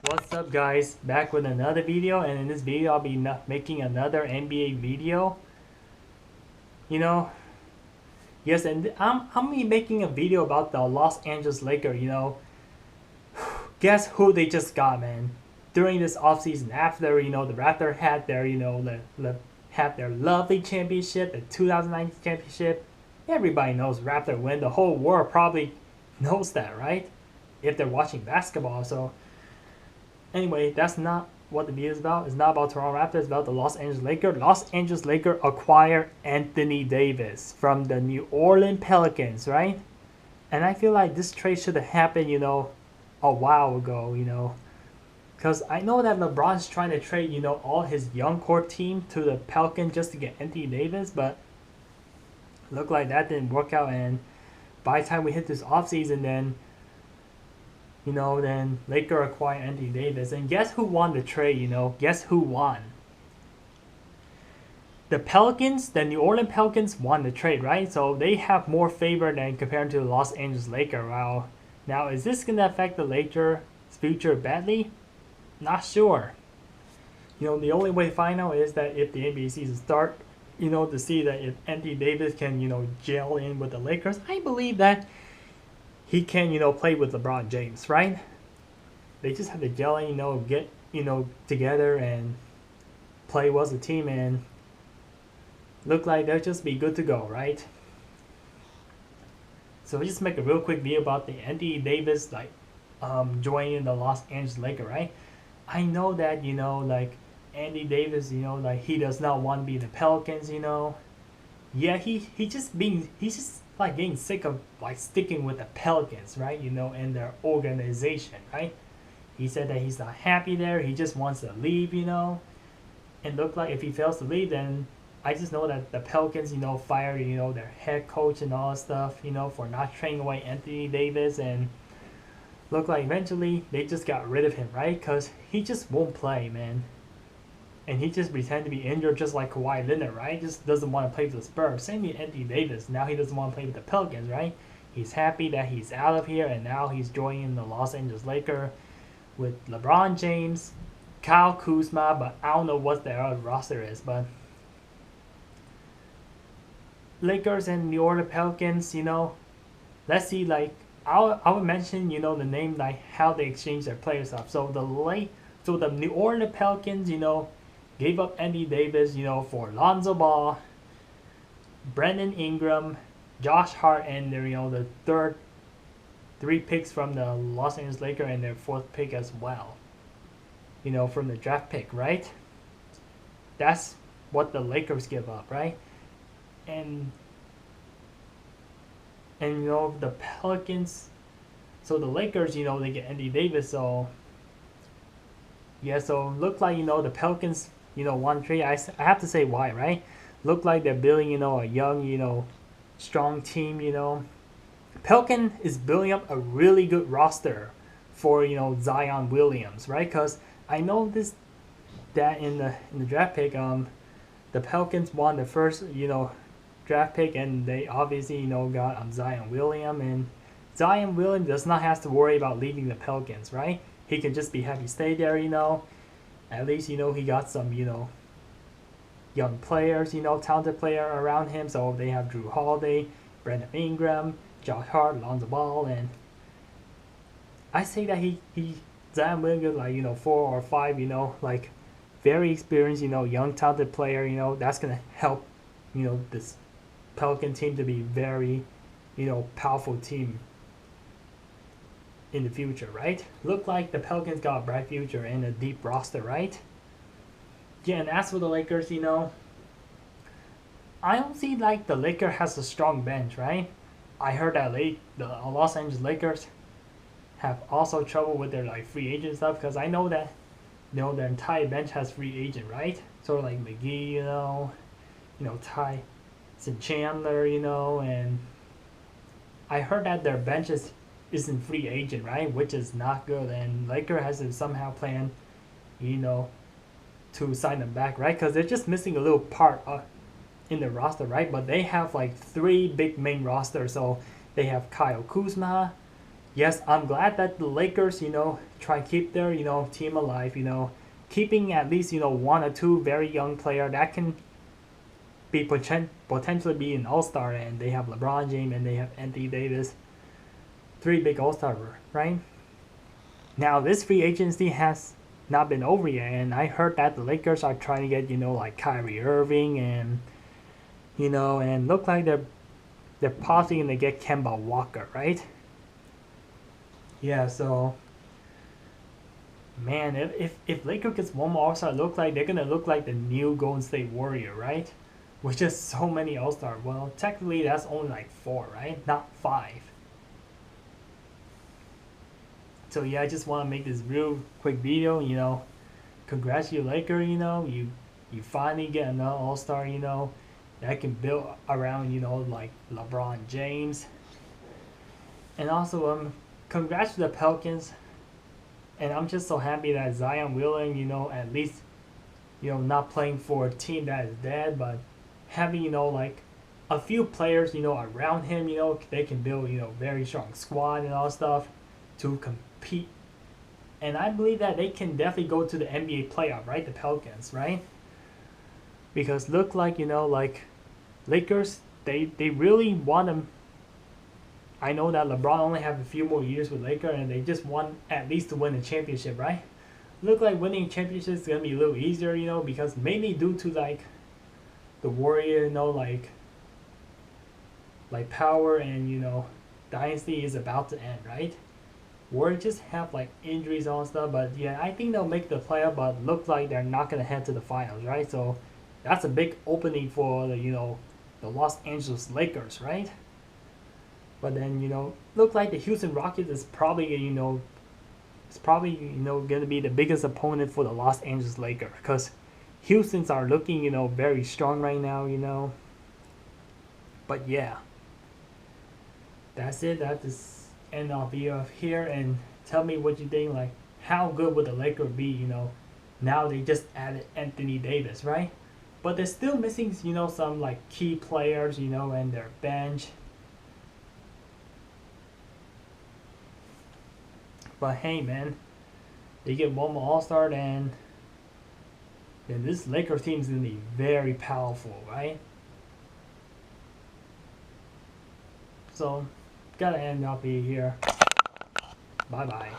What's up guys, back with another video, and in this video I'll be making another NBA video. You know, yes, and I'm be making a video about the Los Angeles Lakers. Guess who they just got, man? During this offseason, after the Raptors had their had their lovely championship, the 2019 championship. Everybody knows Raptor win. The whole world probably knows that, right? If they're watching basketball, so. Anyway, that's not what the video is about. It's not about Toronto Raptors. It's about the Los Angeles Lakers. Los Angeles Lakers acquire Anthony Davis from the New Orleans Pelicans, right? And I feel like this trade should have happened, a while ago, because I know that LeBron's trying to trade, all his young core team to the Pelicans just to get Anthony Davis, but looked like that didn't work out. And by the time we hit this offseason, then Lakers acquired Anthony Davis. And guess who won the trade, Guess who won? The Pelicans, the New Orleans Pelicans won the trade, right? So they have more favor than compared to the Los Angeles Lakers. Wow. Now, is this going to affect the Lakers' future badly? Not sure. The only way to find out is that if the NBA season start, to see that if Anthony Davis can, gel in with the Lakers, I believe that he can, play with LeBron James, right? They just have to gel in, get, together and play well as a team and look like they'll just be good to go, right? So we just make a real quick video about the Anthony Davis, joining the Los Angeles Lakers, right? I know that, Anthony Davis, he does not want to be the Pelicans, Yeah, he's just getting sick of sticking with the Pelicans, right? And their organization, right? He said that he's not happy there. He just wants to leave, And look like if he fails to leave, then I just know that the Pelicans, fire, their head coach and all that stuff, for not trading away Anthony Davis, and look like eventually they just got rid of him, right? Because he just won't play, man. And he just pretended to be injured just like Kawhi Leonard, right? Just doesn't want to play for the Spurs. Same with Anthony Davis. Now he doesn't want to play with the Pelicans, right? He's happy that he's out of here, and now he's joining the Los Angeles Lakers with LeBron James, Kyle Kuzma, but I don't know what their other roster is. But Lakers and New Orleans Pelicans, let's see, I would mention, the name, how they exchange their players up. So the New Orleans Pelicans, gave up Andy Davis, for Lonzo Ball, Brandon Ingram, Josh Hart, and their, the third three picks from the Los Angeles Lakers and their fourth pick as well. From the draft pick, right? That's what the Lakers give up, right? And the Pelicans. So the Lakers, they get Andy Davis. So yeah, so look like the Pelicans, one trade. I have to say why, right? Look like they're building, a young, strong team. Pelican is building up a really good roster for Zion Williams, right? Because I know that in the draft pick, the Pelicans won the first draft pick, and they obviously got Zion Williams, and Zion Williams does not have to worry about leaving the Pelicans, right? He can just be happy stay there, At least he got some young players, talented player around him. So they have Drew Holiday, Brandon Ingram, Josh Hart, Lonzo Ball, and I say that he Zion Williams 4 or 5, very experienced, young talented player. That's gonna help this Pelican team to be very powerful team in the future, right? Look like the Pelicans got a bright future and a deep roster, right? Yeah, and as for the Lakers, I don't see the Lakers has a strong bench, right? I heard that the Los Angeles Lakers have also trouble with their free agent stuff, because I know that their entire bench has free agent, right? Sort of like McGee, Tyson Chandler, and I heard that their bench isn't free agent, right? Which is not good, and Lakers has to somehow plan, to sign them back, right? Because they're just missing a little part in the roster, right? But they have 3 big main rosters. So they have Kyle Kuzma, yes, I'm glad that the Lakers, try and keep their, team alive, keeping at least, one or two very young player that can be potentially be an all-star, and they have LeBron James and they have Anthony Davis, three big all-star, right? Now this free agency has not been over yet, and I heard that the Lakers are trying to get, like Kyrie Irving and, and look like they're possibly gonna get Kemba Walker, right? Yeah, so man, if Lakers gets one more All Star, look like they're gonna look like the new Golden State Warrior, right? With just so many All Star. Well, technically that's only like four, right? Not five. So yeah, I just want to make this real quick video. Congrats you Laker. You finally get another All Star. That can build around like LeBron James. And also congrats to the Pelicans. And I'm just so happy that Zion Williamson, at least, not playing for a team that is dead, but having, like a few players, around him, they can build, very strong squad and all stuff to compete. And I believe that they can definitely go to the NBA playoff, right? The Pelicans, right? Because look like, like Lakers, they really want them. I know that LeBron only have a few more years with Lakers, and they just want at least to win a championship, right? Look like winning championships is gonna be a little easier, because mainly due to like the Warrior, like power and dynasty is about to end, right? Warrior just have like injuries and stuff, but yeah, I think they'll make the playoff, but look like they're not gonna head to the finals, right? So that's a big opening for the the Los Angeles Lakers, right? But then look like the Houston Rockets is probably it's probably gonna be the biggest opponent for the Los Angeles Lakers, because Houston's are looking very strong right now. But yeah, that's it. That's the end of video here, and tell me what you think. Like, how good would the Lakers be? Now they just added Anthony Davis, right? But they're still missing some like key players and their bench. But hey, man, they get one more All Star, then this Lakers team is gonna be very powerful, right? So, gotta end up here. Bye bye.